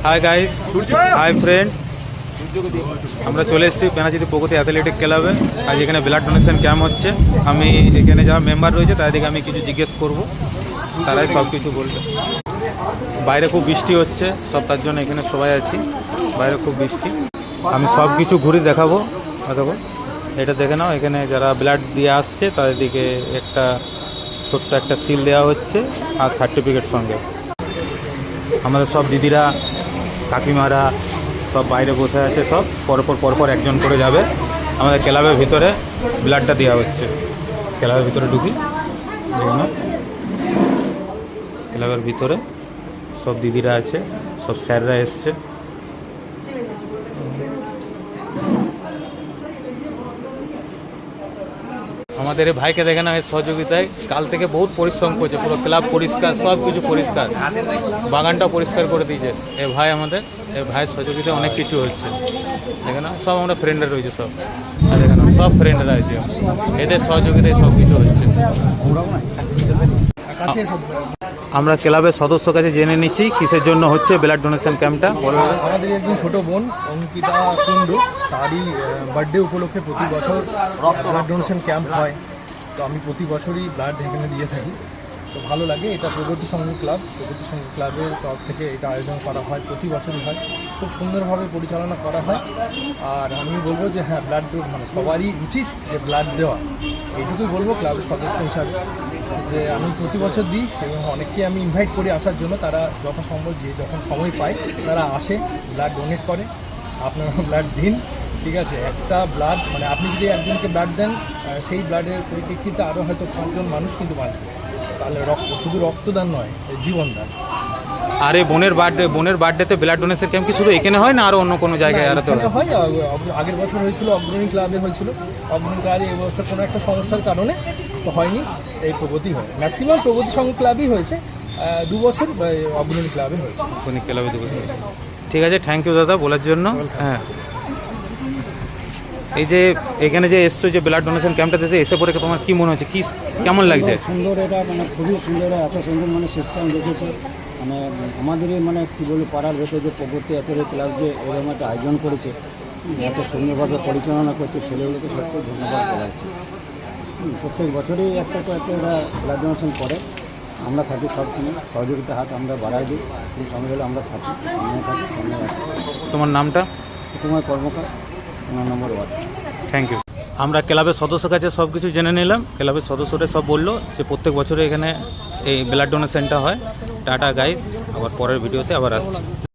Hi guys, hi friend. আমরা চলে এসেছি পেনাচিতি প্রগতি অ্যাথলেটিক ক্লাবে। আজ এখানে ব্লাড ডোনেশন ক্যাম্প হচ্ছে। আমি এখানে যারা মেম্বার রয়েছে তাদেরকে আমি কিছু জিজ্ঞেস করব, তারাই সব কিছু বলবে। বাইরে খুব বৃষ্টি হচ্ছে, সব তার জন্য এখানে সবাই আছি। বাইরে খুব বৃষ্টি, আমি সব কিছু ঘুরে দেখাবো। দেখো, এটা দেখে নাও। এখানে যারা ব্লাড দিয়ে আসছে তাদেরকে একটা ছোট্ট একটা সিল দেওয়া হচ্ছে আর সার্টিফিকেট সঙ্গে। আমাদের সব দিদিরা, কাকিমারা সব বাইরে বসে আছে, সব পরপর একজন করে যাবে। আমাদের ক্লাবের ভিতরে ব্লাডটা দেওয়া হচ্ছে। ক্লাবের ভিতরে ঢুকি, দেখুন ক্লাবের ভিতরে সব দিদিরা আছে, সব স্যাররা এসছে। আমাদের এই ভাইকে দেখে না, এর সহযোগিতায় কাল থেকে বহুত পরিশ্রম করছে। পুরো ক্লাব পরিষ্কার, সব কিছু পরিষ্কার, বাগানটাও পরিষ্কার করে দিয়েছে এ ভাই। আমাদের এই ভাইয়ের সহযোগিতায় অনেক কিছু হচ্ছে। দেখে না, সব আমরা ফ্রেন্ডরা রয়েছে সব। আর দেখে না, সব ফ্রেন্ডরা আছে, এদের সহযোগিতায় সব কিছু হচ্ছে। আমরা ক্লাবের সদস্য কাছে জেনে নিচ্ছি কিসের জন্য হচ্ছে ব্লাড ডোনেশন ক্যাম্পটা। আমাদের একজন ছোট বোন অঙ্কিতা কুণ্ডু, তারই বার্থডে উপলক্ষে প্রতি বছর ব্লাড ডোনেশন ক্যাম্প হয়। তো আমি প্রতি বছরই ব্লাড এখানে দিয়ে থাকি। তো ভালো লাগে। এটা প্রগতি সংঘ ক্লাবের তরফ থেকে এটা আয়োজন করা হয়, প্রতি বছরই হয়। খুব সুন্দরভাবে পরিচালনা করা হয়। আর আমি বলবো যে হ্যাঁ, ব্লাড মানে সবারই উচিত যে ব্লাড দেওয়া। এইটুকুই বলবো ক্লাবের সদস্য হিসাবে, যে আমি প্রতি বছর দিই এবং অনেককে আমি ইনভাইট করি আসার জন্য। তারা যথাসম্ভব যে যখন সময় পায় তারা আসে, ব্লাড ডোনেট করে। আপনারা ব্লাড দিন, ঠিক আছে? একটা ব্লাড মানে আপনি যদি একজনকে ব্লাড দেন, সেই ব্লাডের পরিপ্রেক্ষিতে আরও হয়তো 5 জন মানুষ কিন্তু বাঁচবে। তাহলে শুধু রক্তদান নয়, জীবনদান। আর এই বোনের বার্থডেতে ব্লাড ডোনেশন ক্যাম্প কি শুধু এখানে হয় না আরও অন্য কোনো জায়গায়? আর তো হয়, আগের বছর হয়েছিল অগ্রণী ক্লাবে হয়েছিল। অগ্রণী ক্লাবে এবছর কোনো একটা সমস্যার কারণে তো হয়নি, এই প্রগতি হয়। ম্যাক্সিমাম প্রগতি সংঘ ক্লাবই হয়েছে। 2 বছর অগ্রণী ক্লাবে হয়েছে। অগ্রণী ক্লাবে 2 বছর হয়েছে। ঠিক আছে, থ্যাংক ইউ দাদা বলার জন্য। হ্যাঁ, এই যে এখানে যে এসছো, যে ব্লাড ডোনেশন ক্যাম্পটাতে এসে পড়ে তোমার কি মনে হচ্ছে, কি কেমন লাগছে? সুন্দর, এটা মানে খুবই সুন্দর। এত সুন্দর মানে সিস্টেম দেখেছে। মানে আমাদেরই মানে কী বলবো, পাড়ার ভেতরে যে প্রগতি অ্যাথলেটিক ক্লাব যে এরকম একটা আয়োজন করেছে, এত সুন্দরভাবে পরিচালনা করছে, ছেলেগুলোকে সত্যি ধন্যবাদ করা হচ্ছে। প্রত্যেক বছরই একটা এরা ব্লাড ডোনেশন করে। আমরা থাকি সবসময়, সহযোগিতা হাত আমরা বাড়াই দিই। সেই সময় হলে আমরা থাকি, সামনে আছি। তোমার নামটা? তোমার কর্মকার, 9 নম্বর ওয়ার্ড। Thank you. আমরা ক্লাবের সদস্য কাছে সব কিছু জেনে নিলাম। ক্লাবের সদস্যরা সব বললো যে প্রত্যেক বছরে এখানে এই ব্লাড ডোনেশনটা হয়। টাটা গাইস, আবার পরের ভিডিওতে আবার আসছি।